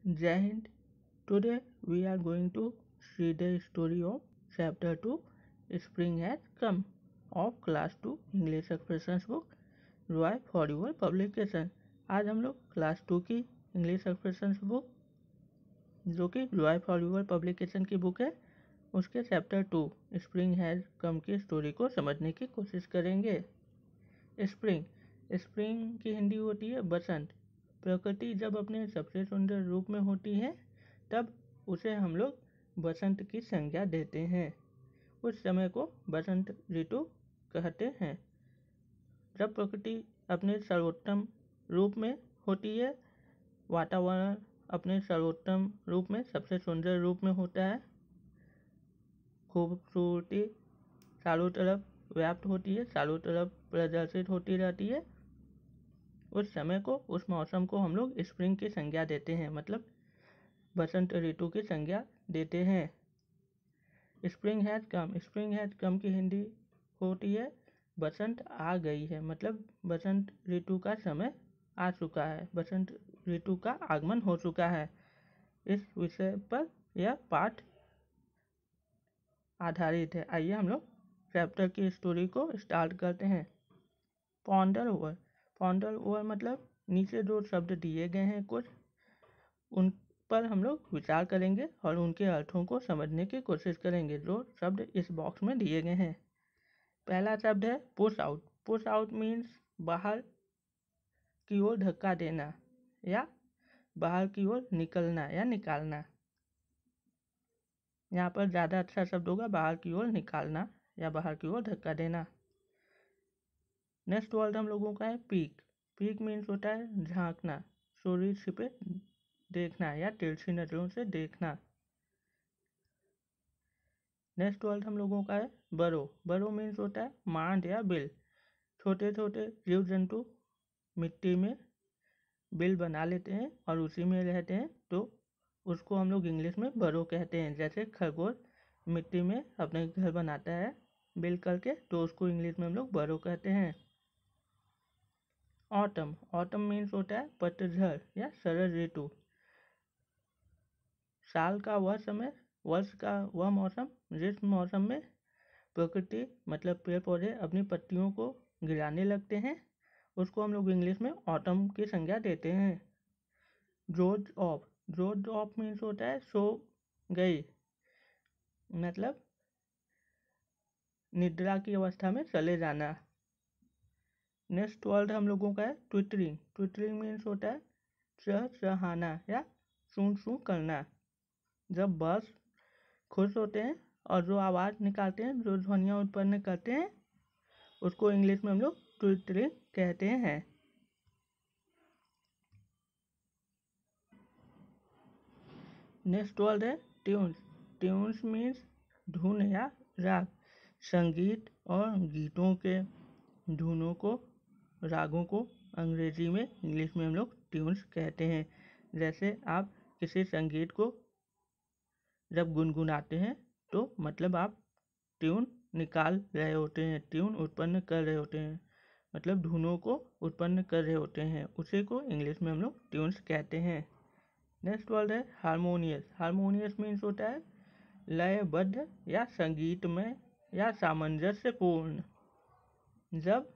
Jai Hind. Today we are going to see the story of Chapter 2 Spring Has Come of Class 2 English Expressions book Roy for publication. आज हम लोग class 2 की English expressions book जो कि Roy for publication की book है उसके chapter 2 spring has come की स्टोरी को समझने की कोशिश करेंगे। स्प्रिंग स्प्रिंग की हिंदी होती है बसंत। प्रकृति जब अपने सबसे सुंदर रूप में होती है तब उसे हम लोग बसंत की संज्ञा देते हैं। उस समय को बसंत ऋतु कहते हैं। जब प्रकृति अपने सर्वोत्तम रूप में होती है, वातावरण अपने सर्वोत्तम रूप में सबसे सुंदर रूप में होता है, खूबसूरती चारों तरफ व्याप्त होती है, चारों तरफ प्रदर्शित होती रहती है, उस समय को उस मौसम को हम लोग स्प्रिंग की संज्ञा देते हैं, मतलब बसंत ऋतु की संज्ञा देते हैं। स्प्रिंग हैज़ कम की हिंदी होती है बसंत आ गई है, मतलब बसंत ऋतु का समय आ चुका है, बसंत ऋतु का आगमन हो चुका है। इस विषय पर यह पाठ आधारित है। आइए हम लोग चैप्टर की स्टोरी को स्टार्ट करते हैं। पॉन्डर ओवर मतलब नीचे जो शब्द दिए गए हैं कुछ उन पर हम लोग विचार करेंगे और उनके अर्थों को समझने की कोशिश करेंगे जो शब्द इस बॉक्स में दिए गए हैं। पहला शब्द है पुश आउट मीन्स बाहर की ओर धक्का देना या बाहर की ओर निकलना या निकालना। यहाँ पर ज़्यादा अच्छा शब्द होगा बाहर की ओर निकालना या बाहर की ओर धक्का देना। नेक्स्ट वर्ड हम लोगों का है पीक मीन्स होता है झांकना, सूर्य छिपे देखना या तिरछी नजरों से देखना। नेक्स्ट वर्ड हम लोगों का है बरो मीन्स होता है मांड या बिल। छोटे छोटे जीव जंतु मिट्टी में बिल बना लेते हैं और उसी में रहते हैं तो उसको हम लोग इंग्लिश में बरो कहते हैं। जैसे खरगोश मिट्टी में अपने घर बनाता है बिल करके तो उसको इंग्लिश में हम लोग बरो कहते हैं। ऑटम मीन्स होता है पतझड़ या शरद ऋतु। साल का वह समय, वर्ष का वह मौसम जिस मौसम में प्रकृति मतलब पेड़ पौधे अपनी पत्तियों को गिराने लगते हैं उसको हम लोग इंग्लिश में ऑटम की संज्ञा देते हैं। जोज ऑफ मीन्स होता है सो गई, मतलब निद्रा की अवस्था में चले जाना। नेक्स्ट वर्ड हम लोगों का है ट्विटरिंग मीन्स होता है चहचहाना या सूं सूं करना। जब बर्ड्स खुश होते हैं और जो आवाज़ निकालते हैं, जो ध्वनियाँ उत्पन्न करते हैं उसको इंग्लिश में हम लोग ट्विटरिंग कहते हैं। नेक्स्ट वर्ड है ट्यून्स मीन्स धुन या राग। संगीत और गीतों के धुनों को, रागों को अंग्रेजी में इंग्लिश में हम लोग ट्यून्स कहते हैं। जैसे आप किसी संगीत को जब गुनगुनाते हैं तो मतलब आप ट्यून निकाल रहे होते हैं, ट्यून उत्पन्न कर रहे होते हैं, मतलब धुनों को उत्पन्न कर रहे होते हैं, उसी को इंग्लिश में हम लोग ट्यून्स कहते हैं। नेक्स्ट वर्ड है हारमोनियस मीन्स होता है लयबद्ध या संगीतमय या सामंजस्यपूर्ण। जब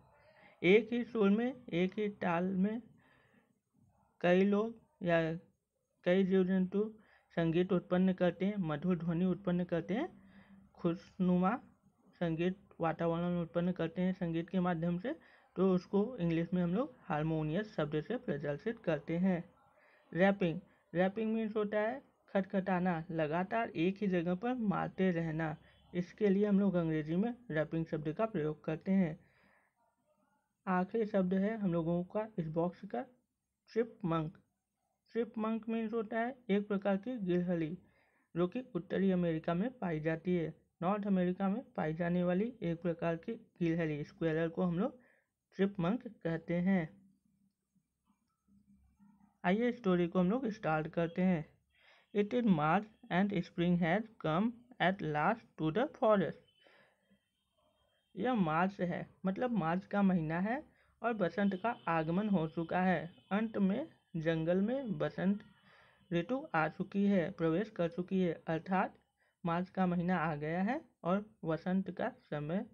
एक ही सुर में एक ही ताल में कई लोग या कई जीव जंतु संगीत उत्पन्न करते हैं, मधुर ध्वनि उत्पन्न करते हैं, खुशनुमा संगीत वातावरण उत्पन्न करते हैं संगीत के माध्यम से, तो उसको इंग्लिश में हम लोग हारमोनियस शब्द से प्रदर्शित करते हैं। रैपिंग मीन्स होता है खटखटाना, लगातार एक ही जगह पर मारते रहना। इसके लिए हम लोग अंग्रेजी में रैपिंग शब्द का प्रयोग करते हैं। आखिरी शब्द है हम लोगों का इस बॉक्स का चिपमंक मीन्स होता है एक प्रकार की गिलहरी जो कि उत्तरी अमेरिका में पाई जाती है। नॉर्थ अमेरिका में पाई जाने वाली एक प्रकार की गिलहरी स्क्वेरल को हम लोग चिपमंक कहते हैं। आइए स्टोरी को हम लोग स्टार्ट करते हैं। It is March and spring has come at last to the forest. यह मार्च है, मतलब मार्च का महीना है और बसंत का आगमन हो चुका है। अंत में जंगल में बसंत ऋतु आ चुकी है, प्रवेश कर चुकी है, अर्थात मार्च का महीना आ गया है और वसंत का समय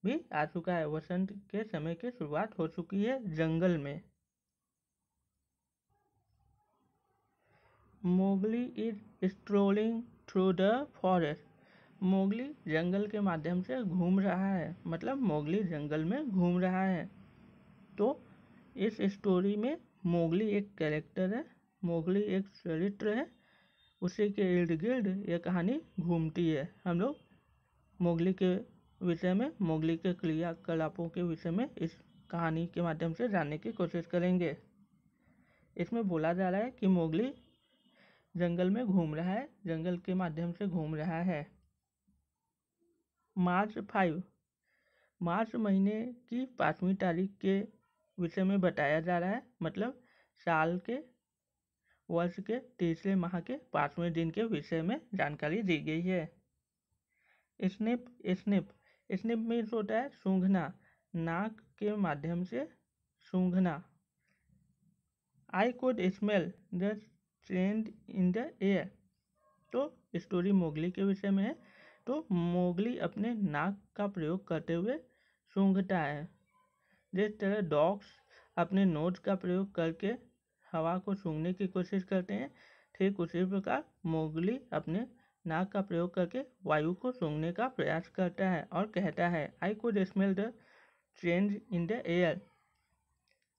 भी आ चुका है। वसंत के समय की शुरुआत हो चुकी है जंगल में। Mowgli is strolling through the forest. Mowgli जंगल के माध्यम से घूम रहा है, मतलब मोगली जंगल में घूम रहा है। तो इस स्टोरी में मोगली एक कैरेक्टर है, मोगली एक चरित्र है, उसी के इर्द गिर्द ये कहानी घूमती है। हम लोग मोगली के विषय में, मोगली के क्रियाकलापों के विषय में इस कहानी के माध्यम से जानने की कोशिश करेंगे। इसमें बोला जा रहा है कि मोगली जंगल में घूम रहा है, जंगल के माध्यम से घूम रहा है। मार्च 5, मार्च महीने की 5वीं तारीख के विषय में बताया जा रहा है, मतलब साल के वर्ष के तीसरे माह के 5वें दिन के विषय में जानकारी दी गई है। स्निप स्निप स्निप मीन्स होता है सूंघना, नाक के माध्यम से सूंघना। I could smell the change in the air. तो स्टोरी मोगली के विषय में है। तो मोगली अपने नाक का प्रयोग करते हुए सूंघता है। जिस तरह डॉग्स अपने नोज का प्रयोग करके हवा को सूंघने की कोशिश करते हैं, ठीक उसी प्रकार मोगली अपने नाक का प्रयोग करके वायु को सूंघने का प्रयास करता है और कहता है, I could smell the change in the air.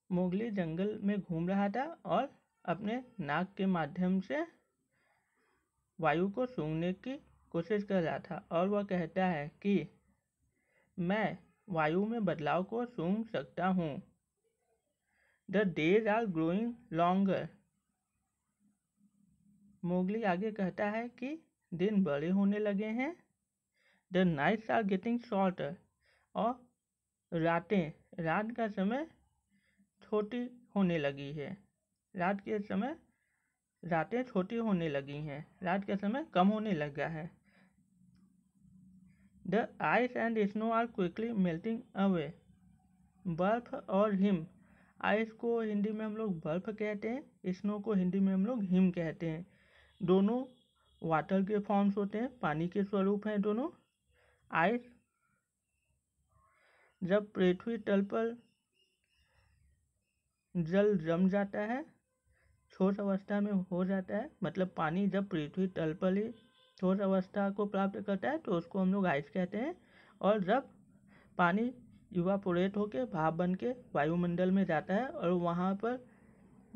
Mowgli जंगल में घूम रहा था और अपने नाक के माध्यम से वायु को सूंघने की कोशिश कर रहा था और वह कहता है कि मैं वायु में बदलाव को सूंघ सकता हूँ। The days are growing longer. Mowgli आगे कहता है कि दिन बड़े होने लगे हैं। The nights are getting shorter. और रात का समय छोटी होने लगी है। रातें छोटी होने लगी हैं, रात का समय कम होने लगा है। The ice and snow are quickly melting away. बर्फ और हिम, आइस को हिंदी में हम लोग बर्फ कहते हैं, स्नो को हिंदी में हम लोग हिम कहते हैं। दोनों वाटर के फॉर्म्स होते हैं, पानी के स्वरूप हैं दोनों। आइस जब पृथ्वी तल पर जल जम जाता है, ठोस अवस्था में हो जाता है, मतलब पानी जब पृथ्वी तल पर ही ठोस अवस्था को प्राप्त करता है तो उसको हम लोग आइस कहते हैं। और जब पानी इवापोरेट होकर भाप बन के वायुमंडल में जाता है और वहाँ पर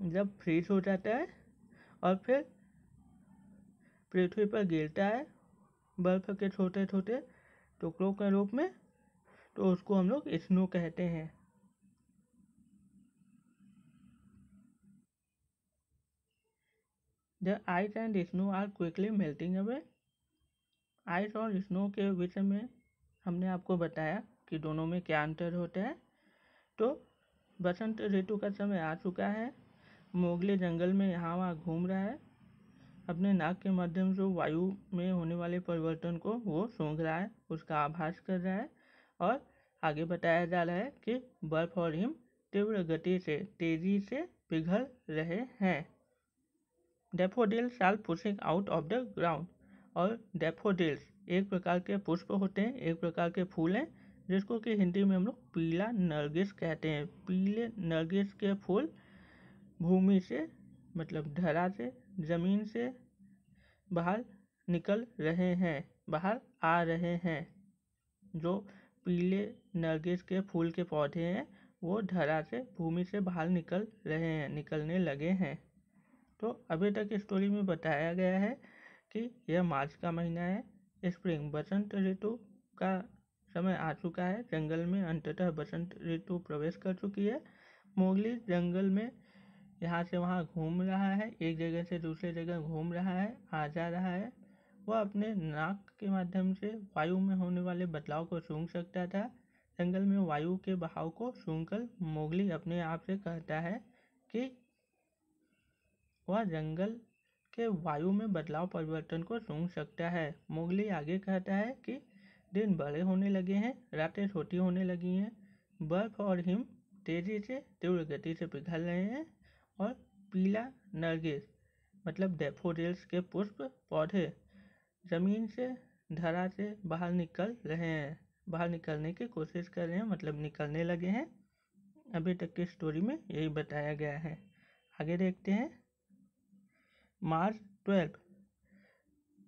जब फ्रीज हो जाता है और फिर पृथ्वी पर गिरता है बर्फ के छोटे छोटे टुकड़ों के रूप में, तो उसको हम लोग स्नो कहते हैं। The ice and snow are quickly melting away. Ice और स्नो के विषय में हमने आपको बताया कि दोनों में क्या अंतर होता है। तो बसंत ऋतु का समय आ चुका है। मोगली जंगल में यहाँ वहाँ घूम रहा है, अपने नाक के माध्यम से वायु में होने वाले परिवर्तन को वो सूंघ रहा है, उसका आभास कर रहा है। और आगे बताया जा रहा है कि बर्फ और हिम तीव्र गति से तेजी से पिघल रहे हैं। Daffodils are pushing out of the ground. और डैफोडिल्स एक प्रकार के पुष्प होते हैं, एक प्रकार के फूल हैं, जिसको कि हिंदी में हम लोग पीला नरगिस कहते हैं। पीले नरगिस के फूल भूमि से, मतलब धरा से, जमीन से बाहर निकल रहे हैं, बाहर आ रहे हैं। जो पीले नरगिस के फूल के पौधे हैं वो धरा से, भूमि से बाहर निकल रहे हैं, निकलने लगे हैं। तो अभी तक स्टोरी में बताया गया है कि यह मार्च का महीना है, स्प्रिंग बसंत ऋतु का समय आ चुका है, जंगल में अंततः बसंत ऋतु प्रवेश कर चुकी है। मोगली जंगल में यहाँ से वहाँ घूम रहा है, एक जगह से दूसरे जगह घूम रहा है, आ जा रहा है। वह अपने नाक के माध्यम से वायु में होने वाले बदलाव को सूंघ सकता था। जंगल में वायु के बहाव को सूंघकर मोगली अपने आप से कहता है कि वह जंगल के वायु में बदलाव परिवर्तन को सूंघ सकता है। मोगली आगे कहता है कि दिन बड़े होने लगे हैं, रातें छोटी होने लगी हैं, बर्फ और हिम तेजी से तीव्र गति से पिघल रहे हैं और पीला नरगिस मतलब डैफोडिल्स के पुष्प पौधे जमीन से धरा से बाहर निकल रहे हैं, बाहर निकलने की कोशिश कर रहे हैं, मतलब निकलने लगे हैं। अभी तक की स्टोरी में यही बताया गया है। आगे देखते हैं। मार्च 12,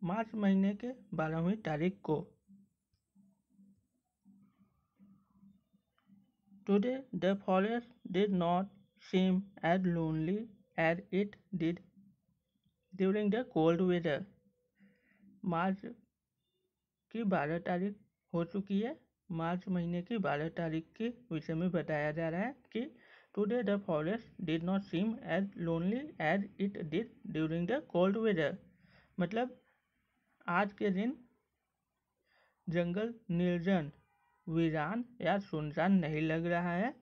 मार्च महीने के 12वीं तारीख को Today the forest did not seem as lonely as it did during the cold weather. मार्च की 12 तारीख हो चुकी है। मार्च महीने की 12 तारीख के विषय में बताया जा रहा है कि Today the forest did not seem as lonely as it did during the cold weather. मतलब आज के दिन जंगल निर्जन, वीरान या सुनसान नहीं लग रहा है,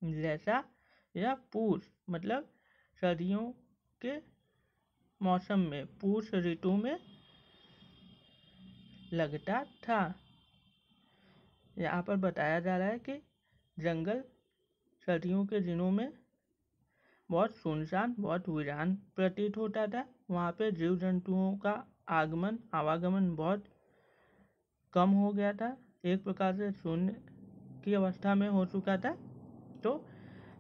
जैसा यह पूस मतलब सर्दियों के मौसम में, पूस ऋतु में लगता था। यहाँ पर बताया जा रहा है कि जंगल सर्दियों के दिनों में बहुत सुनसान, बहुत वीरान प्रतीत होता था। वहाँ पे जीव जंतुओं का आवागमन बहुत कम हो गया था, एक प्रकार से शून्य की अवस्था में हो चुका था। तो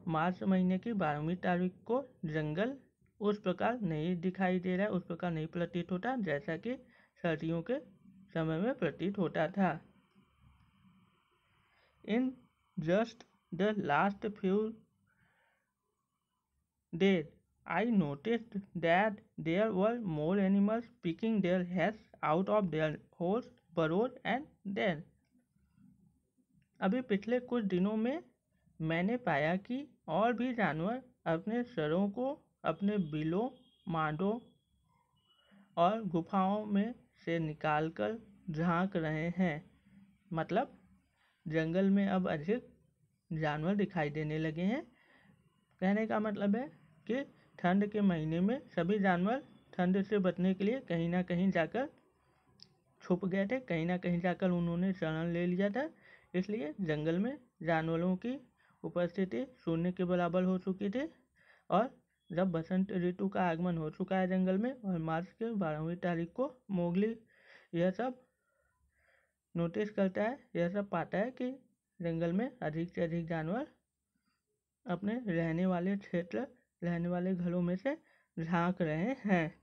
मार्च महीने की 12वीं तारीख को जंगल उस प्रकार नहीं दिखाई दे रहा है, उस प्रकार नहीं प्रतीत होता जैसा कि सर्दियों के समय में प्रतीत होता था। In just the last few days I noticed that there were more animals picking their heads out of their holes, burrows and dens. अभी पिछले कुछ दिनों में मैंने पाया कि और भी जानवर अपने सरों को अपने बिलों, माडों और गुफाओं में से निकालकर झांक रहे हैं। मतलब जंगल में अब अधिक जानवर दिखाई देने लगे हैं। कहने का मतलब है कि ठंड के महीने में सभी जानवर ठंड से बचने के लिए कहीं ना कहीं जाकर छुप गए थे, कहीं ना कहीं जाकर उन्होंने शरण ले लिया था। इसलिए जंगल में जानवरों की उपस्थिति शून्य के बराबर हो चुकी थी। और जब बसंत ऋतु का आगमन हो चुका है जंगल में और मार्च के 12वीं तारीख को मोगली यह सब नोटिस करता है, यह सब पाता है कि जंगल में अधिक से अधिक जानवर अपने रहने वाले क्षेत्र, रहने वाले घरों में से झांक रहे हैं।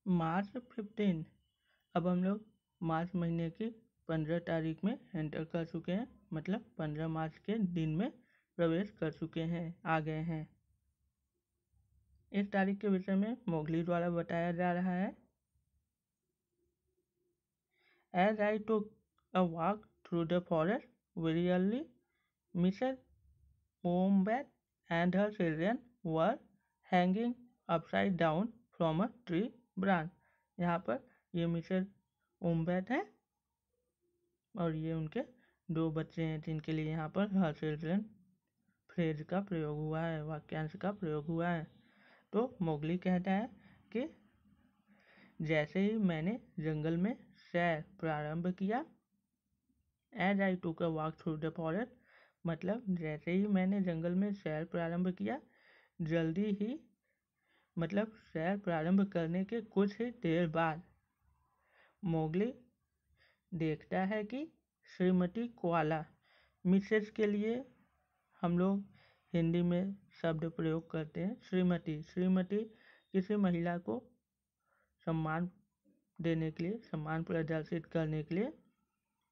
मार्च 15, अब हम लोग मार्च महीने की 15 तारीख में एंटर कर चुके हैं, मतलब 15 मार्च के दिन में प्रवेश कर चुके हैं, आ गए हैं। इस तारीख के विषय में मोगली द्वारा बताया जा रहा है। As I took a walk through the forest very early, Mrs. Wombat and her children were hanging upside down from a tree branch. यहाँ पर ये मिसेस वोम्बैट है और ये उनके 2 बच्चे हैं जिनके लिए यहाँ पर हर चिल्ड्रन फ्रेज का प्रयोग हुआ है, वाक्यांश का प्रयोग हुआ है। तो मोगली कहता है कि जैसे ही मैंने जंगल में सैर प्रारंभ किया, एज आई टूक a walk through the forest, मतलब जैसे ही मैंने जंगल में सैर प्रारंभ किया, जल्दी ही मतलब सैर प्रारंभ करने के कुछ ही देर बाद मोगली देखता है कि श्रीमती कोआला, मिसेस के लिए हम लोग हिंदी में शब्द प्रयोग करते हैं श्रीमती। श्रीमती किसी महिला को सम्मान देने के लिए, सम्मान प्रदर्शित करने के लिए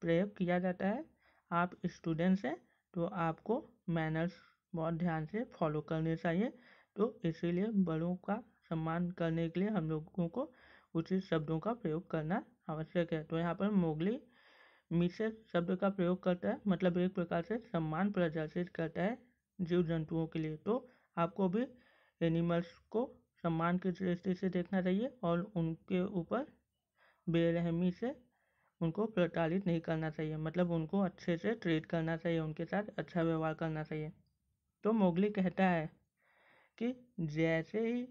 प्रयोग किया जाता है। आप स्टूडेंट्स हैं तो आपको मैनर्स बहुत ध्यान से फॉलो करने चाहिए, तो इसीलिए बड़ों का सम्मान करने के लिए हम लोगों को उचित शब्दों का प्रयोग करना आवश्यक है। तो यहाँ पर मोगली मिसेस शब्द का प्रयोग करता है, मतलब एक प्रकार से सम्मान प्रदर्शित करता है जीव जंतुओं के लिए। तो आपको भी एनिमल्स को सम्मान की दृष्टि से देखना चाहिए और उनके ऊपर बेरहमी से उनको प्रताड़ित नहीं करना चाहिए, मतलब उनको अच्छे से ट्रीट करना चाहिए, उनके साथ अच्छा व्यवहार करना चाहिए। तो मोगली कहता है कि जैसे ही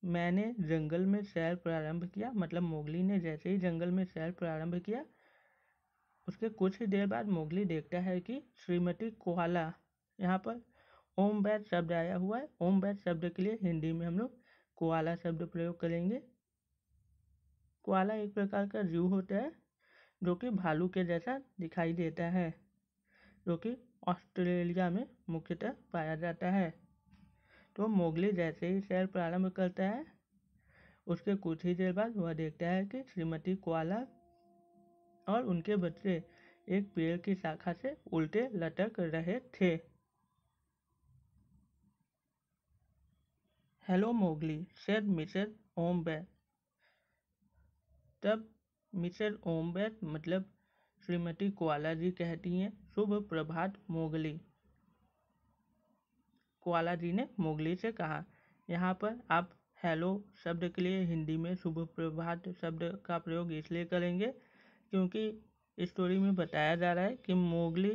मैंने जंगल में सैर प्रारंभ किया, मतलब मोगली ने जैसे ही जंगल में सैर प्रारंभ किया, उसके कुछ ही देर बाद मोगली देखता है कि श्रीमती कोआला, यहाँ पर ओम बैत शब्द आया हुआ है। ओम बैत शब्द के लिए हिंदी में हम लोग कोआला शब्द प्रयोग करेंगे। कोआला एक प्रकार का जीव होता है जो कि भालू के जैसा दिखाई देता है, जो कि ऑस्ट्रेलिया में मुख्यतः पाया जाता है। तो मोगली जैसे ही सैर प्रारंभ करता है, उसके कुछ ही देर बाद वह देखता है कि श्रीमती कोआला और उनके बच्चे एक पेड़ की शाखा से उल्टे लटक रहे थे। Hello Mowgli, said Mrs Wombat. तब मिसेस ओम्बैट मतलब श्रीमती कोआला जी कहती हैं, शुभ प्रभात मोगली। कोआला जी ने मोगली से कहा। यहाँ पर आप हेलो शब्द के लिए हिंदी में शुभ प्रभात शब्द का प्रयोग इसलिए करेंगे क्योंकि स्टोरी में बताया जा रहा है कि मोगली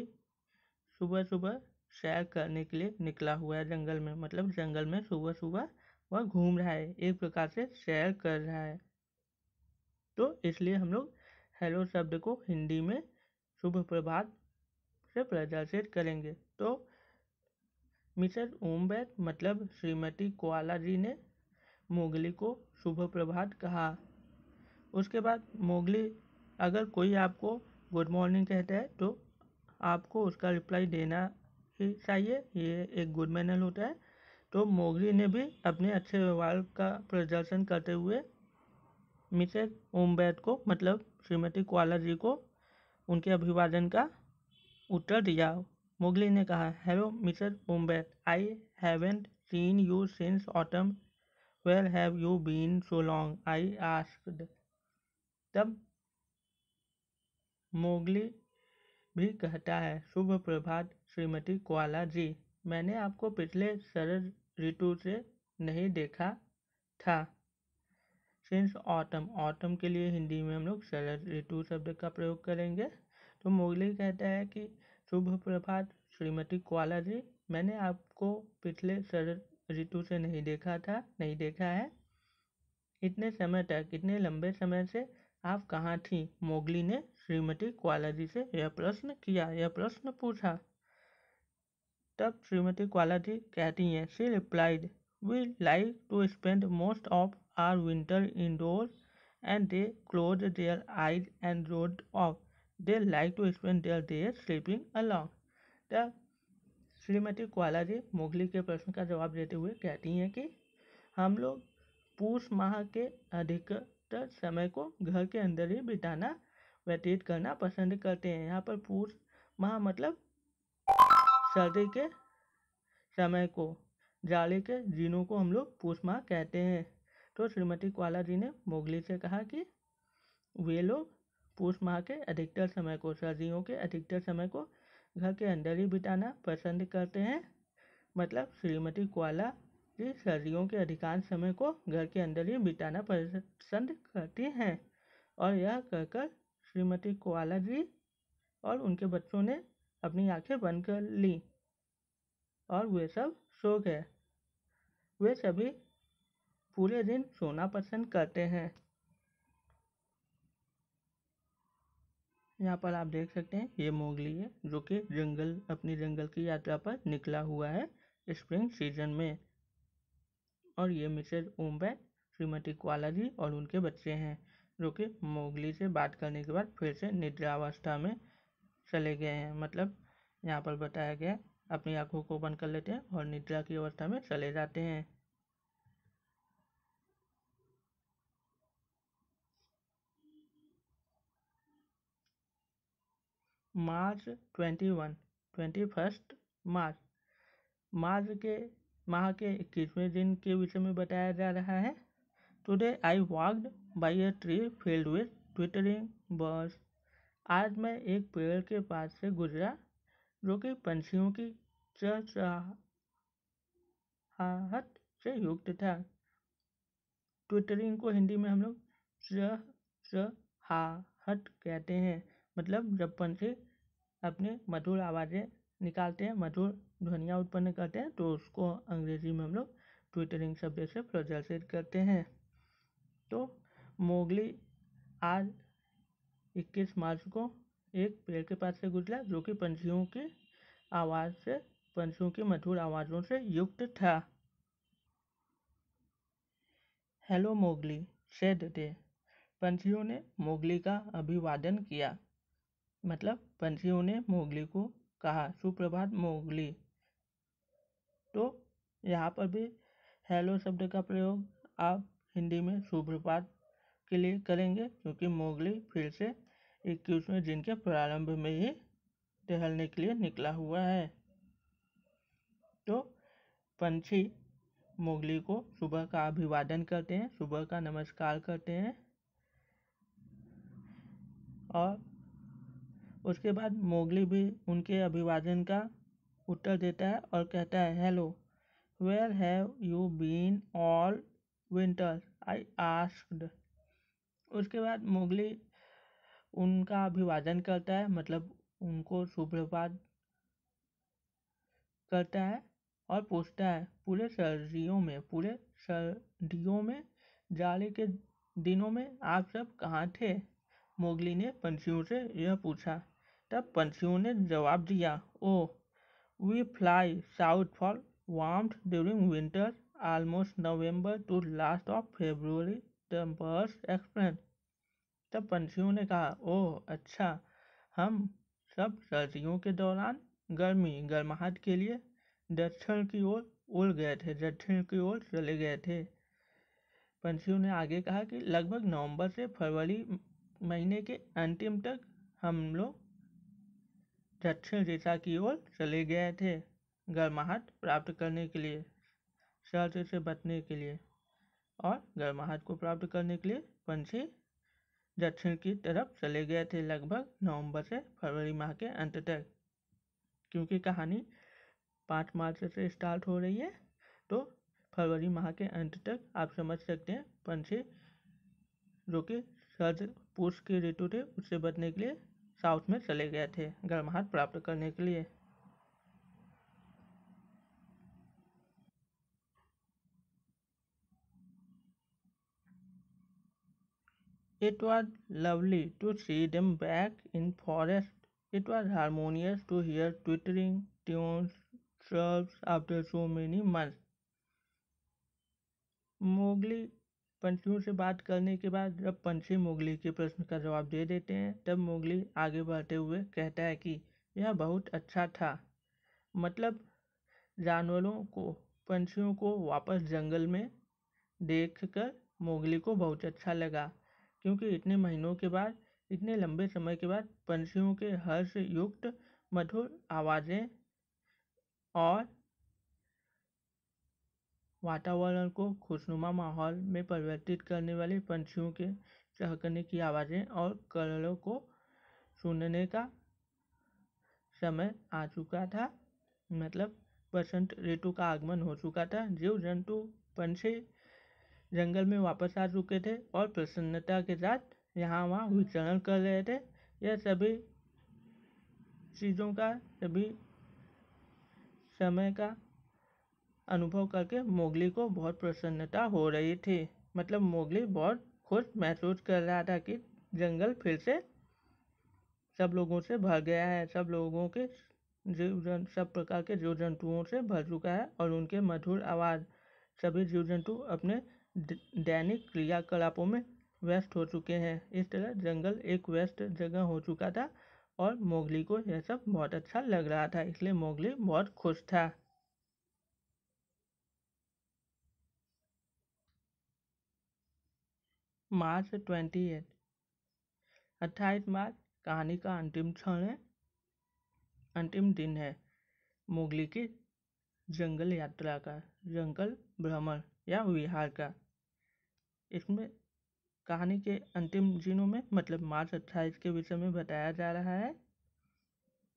सुबह सुबह सैर करने के लिए निकला हुआ है जंगल में, मतलब जंगल में सुबह सुबह वह घूम रहा है, एक प्रकार से सैर कर रहा है। तो इसलिए हम लोग हेलो शब्द को हिंदी में शुभ प्रभात से प्रदर्शित करेंगे। तो मिसेस ओम्बैट मतलब श्रीमती कोआला जी ने मोगली को शुभ प्रभात कहा। उसके बाद मोगली, अगर कोई आपको गुड मॉर्निंग कहता है तो आपको उसका रिप्लाई देना ही चाहिए, ये एक गुड मैनर होता है। तो मोगली ने भी अपने अच्छे व्यवहार का प्रदर्शन करते हुए मिसेस ओम्बैट को मतलब श्रीमती कोआला जी को उनके अभिवादन का उत्तर दिया। मोगली ने कहा, hello Mrs Wombat, I haven't seen you since autumn, where have you been so long, I asked. तब मोगली भी कहता है, शुभ प्रभात श्रीमती कोआला जी, मैंने आपको पिछले शरद ऋतु से नहीं देखा था। सिंस ऑटम, ऑटम के लिए हिंदी में हम लोग शरद ऋतु शब्द का प्रयोग करेंगे। तो मोगली कहता है कि शुभ प्रभात श्रीमती कोआला जी, मैंने आपको पिछले शरद ऋतु से नहीं देखा है। इतने समय तक, इतने लंबे समय से आप कहाँ थी? मोगली ने श्रीमती कोआला जी से यह प्रश्न पूछा। तब श्रीमती कोआला जी कहती हैं, she replied, we like to spend most of our winter indoors, and they close their eyes and nod off, they like to spend their days sleeping along. तब श्रीमती कोआला जी मोगली के प्रश्न का जवाब देते हुए कहती हैं कि हम लोग पूष माह के अधिकतर समय को घर के अंदर ही बिताना व्यतीत करना पसंद करते हैं। यहाँ पर पूष माह मतलब सर्दी के समय को, जाड़े के दिनों को हम लोग पूष माह कहते हैं। तो श्रीमती कोआला जी ने मोगली से कहा कि वे लोग पूष माह के अधिकतर समय को, सर्दियों के अधिकतर समय को घर के अंदर ही बिताना पसंद करते हैं। मतलब श्रीमती कोआला जी सर्दियों के अधिकांश समय को घर के अंदर ही बिताना पसंद करती हैं। और यह कहकर श्रीमती कोआला जी और उनके बच्चों ने अपनी आंखें बंद कर ली और वे सब सो गए। वे सभी पूरे दिन सोना पसंद करते हैं। यहाँ पर आप देख सकते हैं ये मोगली है जो कि अपनी जंगल की यात्रा पर निकला हुआ है स्प्रिंग सीजन में। और ये मिसेस ओम्बैट, श्रीमती कोआला जी और उनके बच्चे हैं जो कि मोगली से बात करने के बाद फिर से निद्रावस्था में चले गए हैं। मतलब यहाँ पर बताया गया अपनी आंखों को बंद कर लेते हैं और निद्रा की अवस्था में चले जाते हैं। मार्च 21 मार्च, मार्च के माह के 21वें दिन के विषय में बताया जा रहा है। Today I walked by a tree field with twittering birds. आज मैं एक पेड़ के पास से गुजरा जो कि पंछियों की चहचहाहट से युक्त था। ट्विटरिंग को हिंदी में हम लोग चहचहाहट कहते हैं। मतलब जब पंछी अपने मधुर आवाज़ें निकालते हैं, मधुर ध्वनियाँ उत्पन्न करते हैं, तो उसको अंग्रेजी में हम लोग ट्विटरिंग शब्द से प्रदर्शित करते हैं। तो मोगली आज 21 मार्च को एक पेड़ के पास से गुजरा जो कि पंछियों की आवाज़ से पंछियों की मधुर आवाज़ों से युक्त था। Hello Mowgli, said they. पंछियों ने मोगली का अभिवादन किया। मतलब पंछियों ने मोगली को कहा, सुप्रभात मोगली। तो यहाँ पर भी हेलो शब्द का प्रयोग आप हिंदी में सुप्रभात के लिए करेंगे, क्योंकि मोगली फिर से 21वें दिन के प्रारंभ में ही टहलने के लिए निकला हुआ है। तो पंछी मोगली को सुबह का अभिवादन करते हैं, सुबह का नमस्कार करते हैं, और उसके बाद मोगली भी उनके अभिवादन का उत्तर देता है और कहता है, hello, where have you been all winter, I asked. उसके बाद मोगली उनका अभिवादन करता है, मतलब उनको सुप्रभात करता है और पूछता है, पूरे सर्दियों में जाड़े के दिनों में आप सब कहाँ थे? मोगली ने पंछियों से यह पूछा। तब पंछियों ने जवाब दिया, oh, we fly south for warmth during winter, almost November to last of February, the birds explain. तब पंछियों ने कहा, ओह अच्छा, हम सब सर्दियों के दौरान गर्माहट के लिए दक्षिण की ओर चले गए थे। पंछियों ने आगे कहा कि लगभग नवंबर से फरवरी महीने के अंतिम तक हम लोग दक्षिण दिशा की ओर चले गए थे गर्माहट प्राप्त करने के लिए, सर्दी से बचने के लिए। और गर्माहट को प्राप्त करने के लिए पंछी दक्षिण की तरफ चले गए थे लगभग नवंबर से फरवरी माह के अंत तक। क्योंकि कहानी 5 मार्च से स्टार्ट हो रही है, तो फरवरी माह के अंत तक आप समझ सकते हैं पंछी जो कि सर्द पूस की ऋतु थे उससे बचने के लिए साउथ में चले गए थे गर्माहट प्राप्त करने के लिए। It was lovely to see them back in forest. It was harmonious to hear twittering tunes, chirps after so many months. Mowgli पंछियों से बात करने के बाद जब पंछी मोगली के प्रश्न का जवाब दे देते हैं, तब मोगली आगे बढ़ते हुए कहता है कि यह बहुत अच्छा था। मतलब जानवरों को, पंछियों को वापस जंगल में देखकर मोगली को बहुत अच्छा लगा, क्योंकि इतने महीनों के बाद, इतने लंबे समय के बाद पंछियों के हर्ष युक्त मधुर आवाज़ें और वातावरण को खुशनुमा माहौल में परिवर्तित करने वाले पंछियों के चहकने की आवाज़ें और कलरों को सुनने का समय आ चुका था। मतलब बसंत ऋतु का आगमन हो चुका था। जीव जंतु पंछी जंगल में वापस आ चुके थे और प्रसन्नता के साथ यहाँ वहाँ विचरण कर रहे थे। यह सभी चीज़ों का, सभी समय का अनुभव करके मोगली को बहुत प्रसन्नता हो रही थी। मतलब मोगली बहुत खुश महसूस कर रहा था कि जंगल फिर से सब लोगों से भर गया है, सब प्रकार के जीव जंतुओं से भर चुका है और उनके मधुर आवाज़ सभी जीव जंतु अपने दैनिक क्रियाकलापों में व्यस्त हो चुके हैं। इस तरह जंगल एक व्यस्त जगह हो चुका था और मोगली को यह सब बहुत अच्छा लग रहा था, इसलिए मोगली बहुत खुश था। मार्च 28, 28 मार्च कहानी का अंतिम क्षण है, अंतिम दिन है मोगली की जंगल यात्रा का, जंगल भ्रमण या विहार का। इसमें कहानी के अंतिम दिनों में, मतलब मार्च 28 के विषय में बताया जा रहा है।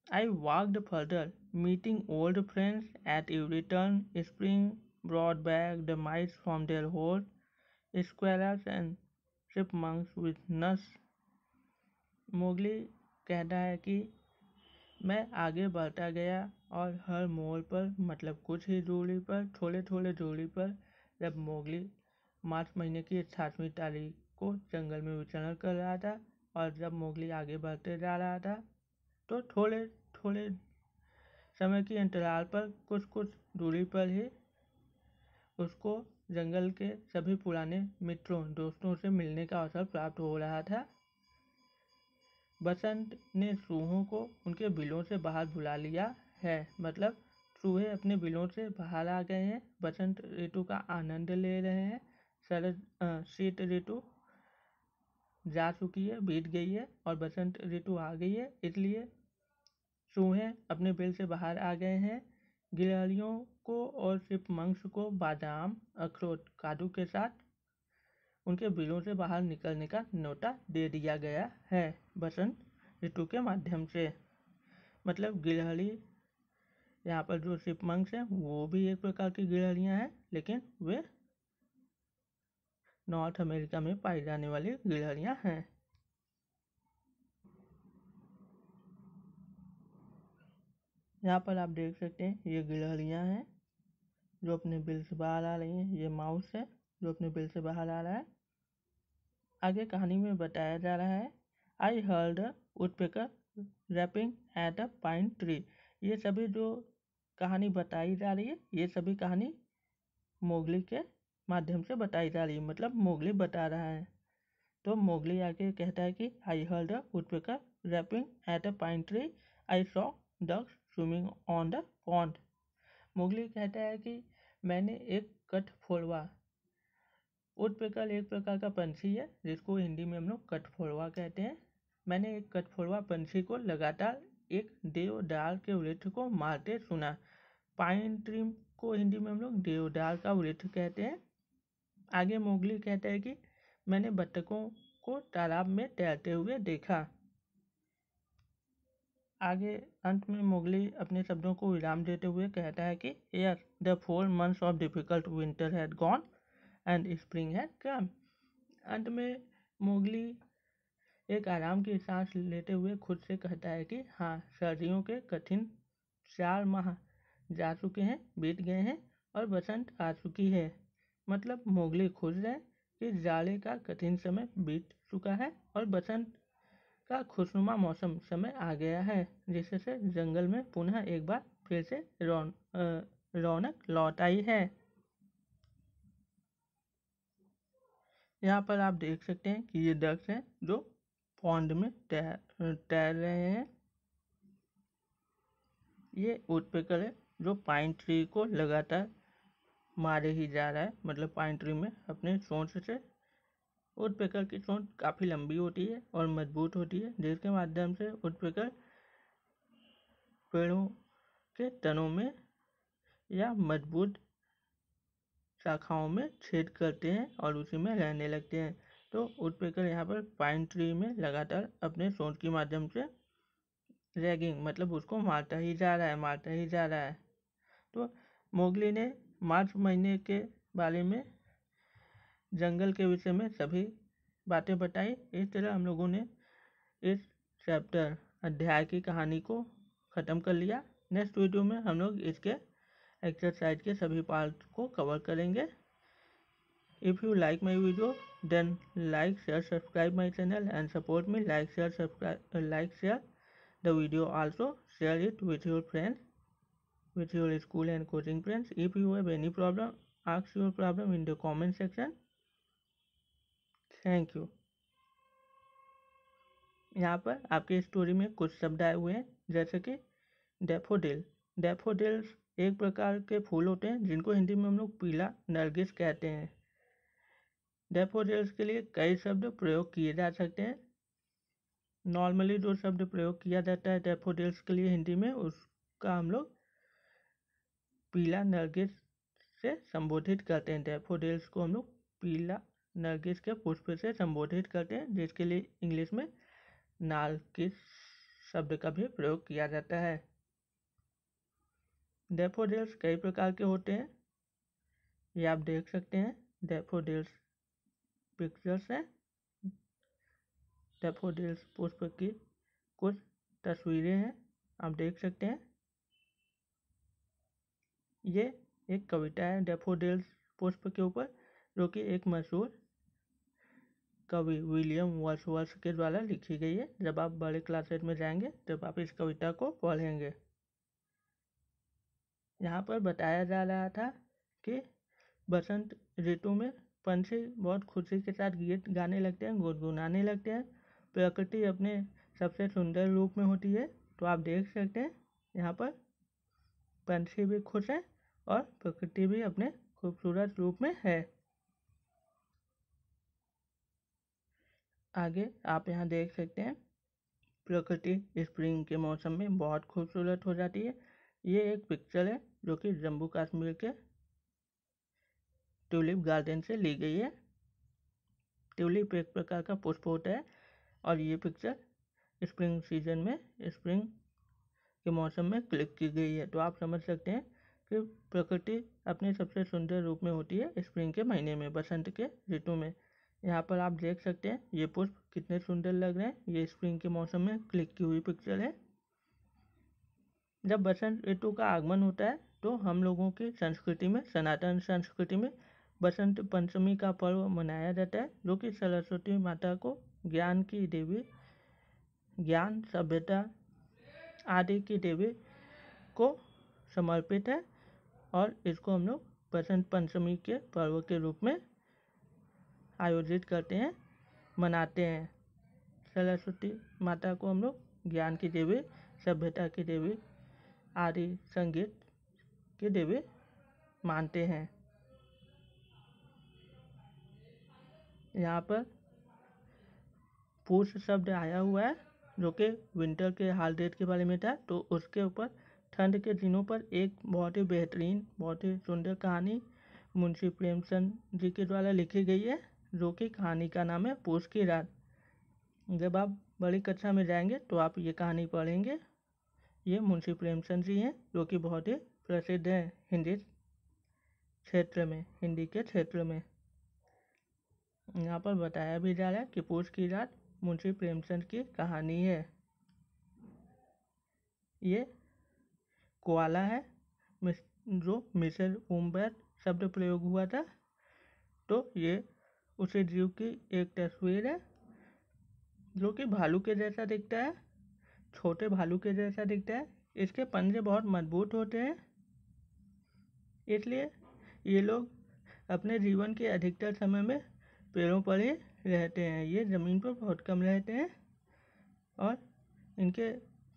I walked further, meeting old friends at every turn. Spring brought back the mice from their holes, squirrels and chipmunks with nuts. Mowgli कहता है कि मैं आगे बढ़ता गया और हर मोड़ पर, मतलब कुछ ही दूरी पर, थोड़े थोड़े दूरी पर, जब मोगली मार्च महीने की 28वीं तारीख को जंगल में विचरण कर रहा था और जब मोगली आगे बढ़ते जा रहा था, तो थोड़े थोड़े समय की अंतराल पर कुछ कुछ दूरी पर ही उसको जंगल के सभी पुराने मित्रों दोस्तों से मिलने का अवसर प्राप्त हो रहा था। बसंत ने चूहों को उनके बिलों से बाहर बुला लिया है, मतलब चूहे अपने बिलों से बाहर आ गए हैं, बसंत ऋतु का आनंद ले रहे हैं। शीत ऋतु जा चुकी है, बीत गई है और बसंत ऋतु आ गई है, इसलिए चूहे अपने बिल से बाहर आ गए हैं। गिलहरियों को और चिपमंक्स को बादाम, अखरोट, काजू के साथ उनके बिलों से बाहर निकलने का न्योता दे दिया गया है बसंत ऋतु के माध्यम से। मतलब गिलहरी, यहाँ पर जो चिपमंक्स हैं वो भी एक प्रकार की गिलहरियाँ हैं, लेकिन वे नॉर्थ अमेरिका में पाई जाने वाली गिलहरियाँ हैं। यहाँ पर आप देख सकते हैं ये गिलहरियाँ हैं जो अपने बिल से बाहर आ रही हैं। ये माउस है जो अपने बिल से बाहर आ रहा है। आगे कहानी में बताया जा रहा है, I heard woodpecker rapping at a pine tree. ये सभी जो कहानी बताई जा रही है, ये सभी कहानी मोगली के माध्यम से बताई जा रही है, मतलब मोगली बता रहा है। तो मोगली आके कहता है कि I heard a woodpecker rapping at a pine tree, I saw ducks swimming on the pond. Mowgli कहता है कि मैंने एक कठफोड़वा, वुडपेकर एक प्रकार का पंछी है जिसको हिंदी में हम लोग कठफोड़वा कहते हैं। मैंने एक कठफोड़वा पंछी को लगातार एक देवदार के वृक्ष को मारते सुना। पाइन ट्री को हिंदी में हम लोग देवदार का वृक्ष कहते हैं। आगे मोगली कहता है कि मैंने बत्तखों को तालाब में तैरते हुए देखा। आगे अंत में मोगली अपने शब्दों को विराम देते हुए कहता है कि yes, the 4 months of difficult winter had gone and spring had come. अंत में मोगली एक आराम की सांस लेते हुए खुद से कहता है कि हाँ, सर्दियों के कठिन 4 माह जा चुके हैं, बीत गए हैं और बसंत आ चुकी है। मतलब मोगली खुश है कि जाड़े का कठिन समय बीत चुका है और बसंत का खुशनुमा मौसम समय आ गया है, जिससे जंगल में पुनः एक बार फिर से रौनक लौट आई है। यहाँ पर आप देख सकते हैं कि ये डक्स हैं जो पॉन्ड में तैर रहे हैं। ये वुडपेकर है जो पाइन ट्री को लगातार मारे ही जा रहा है, मतलब पाइन ट्री में अपने चोंच से। वुडपेकर की चोंच काफ़ी लंबी होती है और मजबूत होती है, जिसके माध्यम से वुडपेकर पेड़ों के तनों में या मजबूत शाखाओं में छेद करते हैं और उसी में रहने लगते हैं। तो वुडपेकर यहाँ पर पाइन ट्री में लगातार अपने चोंच के माध्यम से रैगिंग, मतलब उसको मारता ही जा रहा है। तो मोगली ने मार्च महीने के बारे में, जंगल के विषय में सभी बातें बताई। इस तरह हम लोगों ने इस चैप्टर अध्याय की कहानी को ख़त्म कर लिया। नेक्स्ट वीडियो में हम लोग इसके एक्सरसाइज के सभी पार्ट को कवर करेंगे। If you like my video then like share subscribe my channel and support me. Like share the video, also share it with your friends, with your school and coaching friends. If you have any problem, ask your problem in the comment section. Thank you. यहाँ पर आपकी story में कुछ शब्द आए हुए हैं, जैसे कि डैफोडिल। डैफोडिल्स एक प्रकार के फूल होते हैं जिनको हिंदी में हम लोग पीला नरगिस कहते हैं। डैफोडिल्स के लिए कई शब्द प्रयोग किए जा सकते हैं। नॉर्मली जो शब्द प्रयोग किया जाता है डैफोडिल्स के लिए हिंदी में, उसका हम लोग पीला नरगिस से संबोधित करते हैं। डैफोडिल्स को हम लोग पीला नरगिस के पुष्प से संबोधित करते हैं, जिसके लिए इंग्लिश में नार्किस शब्द का भी प्रयोग किया जाता है। डैफोडिल्स कई प्रकार के होते हैं, ये आप देख सकते हैं। डैफोडिल्स पिक्चर्स हैं। डैफोडिल्स पुष्प की कुछ तस्वीरें हैं, आप देख सकते हैं। ये एक कविता है डैफोडिल्स पुष्प के ऊपर, जो कि एक मशहूर कवि विलियम वर्ड्सवर्थ के द्वारा लिखी गई है। जब आप बड़े क्लासेस में जाएंगे तब आप इस कविता को पढ़ेंगे। यहाँ पर बताया जा रहा था कि बसंत ऋतु में पंछी बहुत खुशी के साथ गीत गाने लगते हैं, गुनगुनाने लगते हैं। प्रकृति अपने सबसे सुंदर रूप में होती है। तो आप देख सकते हैं यहाँ पर पंछी भी खुश है और प्रकृति भी अपने खूबसूरत रूप में है। आगे आप यहाँ देख सकते हैं प्रकृति स्प्रिंग के मौसम में बहुत खूबसूरत हो जाती है। ये एक पिक्चर है जो कि जम्मू कश्मीर के ट्यूलिप गार्डन से ली गई है। ट्यूलिप एक प्रकार का पुष्प होता है और ये पिक्चर स्प्रिंग सीजन में स्प्रिंग के मौसम में क्लिक की गई है। तो आप समझ सकते हैं कि प्रकृति अपने सबसे सुंदर रूप में होती है स्प्रिंग के महीने में, बसंत के ऋतु में। यहाँ पर आप देख सकते हैं ये पुष्प कितने सुंदर लग रहे हैं। ये स्प्रिंग के मौसम में क्लिक की हुई पिक्चर है। जब बसंत ऋतु का आगमन होता है तो हम लोगों की संस्कृति में, सनातन संस्कृति में बसंत पंचमी का पर्व मनाया जाता है, जो कि सरस्वती माता को ज्ञान की देवी, ज्ञान, सभ्यता आदि की देवी को समर्पित है। और इसको हम लोग बसंत पंचमी के पर्व के रूप में आयोजित करते हैं, मनाते हैं। सरस्वती माता को हम लोग ज्ञान की देवी, सभ्यता की देवी आदि संगीत की देवी मानते हैं। यहाँ पर पूष शब्द आया हुआ है जो कि विंटर के हॉलीडेज के बारे में था। तो उसके ऊपर ठंड के दिनों पर एक बहुत ही बेहतरीन, बहुत ही सुंदर कहानी मुंशी प्रेमचंद जी के द्वारा लिखी गई है, जो कि कहानी का नाम है पूष की रात। जब आप बड़ी कक्षा में जाएंगे तो आप ये कहानी पढ़ेंगे। ये मुंशी प्रेमचंद जी हैं जो कि बहुत ही प्रसिद्ध हैं हिंदी के क्षेत्र में। यहाँ पर बताया भी जा रहा है कि पूष की रात मुंशी प्रेमचंद की कहानी है। ये कोआला है जो मिस्र उम्बैट शब्द प्रयोग हुआ था। तो ये उसी जीव की एक तस्वीर है जो कि भालू के जैसा दिखता है, छोटे भालू के जैसा दिखता है। इसके पंजे बहुत मजबूत होते हैं, इसलिए ये लोग अपने जीवन के अधिकतर समय में पेड़ों पर ही रहते हैं। ये ज़मीन पर बहुत कम रहते हैं और इनके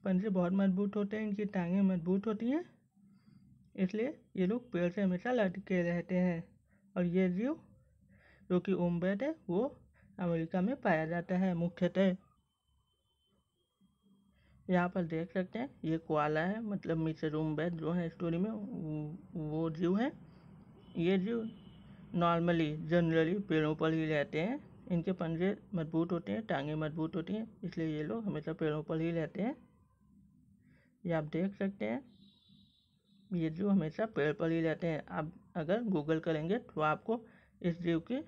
पंजे बहुत मजबूत होते हैं, इनकी टांगें मजबूत होती हैं, इसलिए ये लोग पेड़ से हमेशा लटके रहते हैं। और ये जीव जो कि उम्बैट है वो अमेरिका में पाया जाता है मुख्यतः। यहाँ पर देख सकते हैं ये कोआला है, मतलब मिस्र उम्बैट जो है स्टोरी में वो जीव है। ये जीव नॉर्मली जनरली पेड़ों पर ही रहते हैं। इनके पंजे मजबूत होते हैं, टांगें मजबूत होती हैं, इसलिए ये लोग हमेशा पेड़ों पर ही रहते हैं। ये आप देख सकते हैं ये जीव हमेशा पेड़ पर ही रहते हैं। आप अगर गूगल करेंगे तो आपको इस जीव की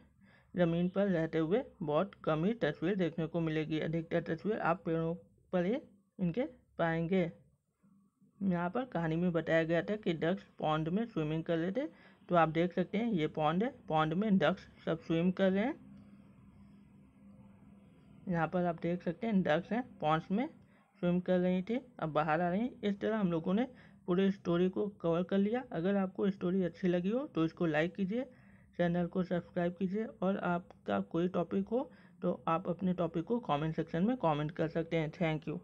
ज़मीन पर रहते हुए बहुत कम ही तस्वीर देखने को मिलेगी। अधिकतर तस्वीर आप पेड़ों पर ही इनके पाएंगे। यहाँ पर कहानी में बताया गया था कि डक्स पॉन्ड में स्विमिंग कर रहे थे। तो आप देख सकते हैं ये पॉन्ड है, पॉन्ड में डक्स सब स्विम कर रहे हैं। यहाँ पर आप देख सकते हैं डक्स हैं, पॉन्ड्स में स्विम कर रही थी, अब बाहर आ रही हैं। इस तरह हम लोगों ने पूरी स्टोरी को कवर कर लिया। अगर आपको स्टोरी अच्छी लगी हो तो इसको लाइक कीजिए, चैनल को सब्सक्राइब कीजिए और आपका कोई टॉपिक हो तो आप अपने टॉपिक को कमेंट सेक्शन में कमेंट कर सकते हैं। Thank you.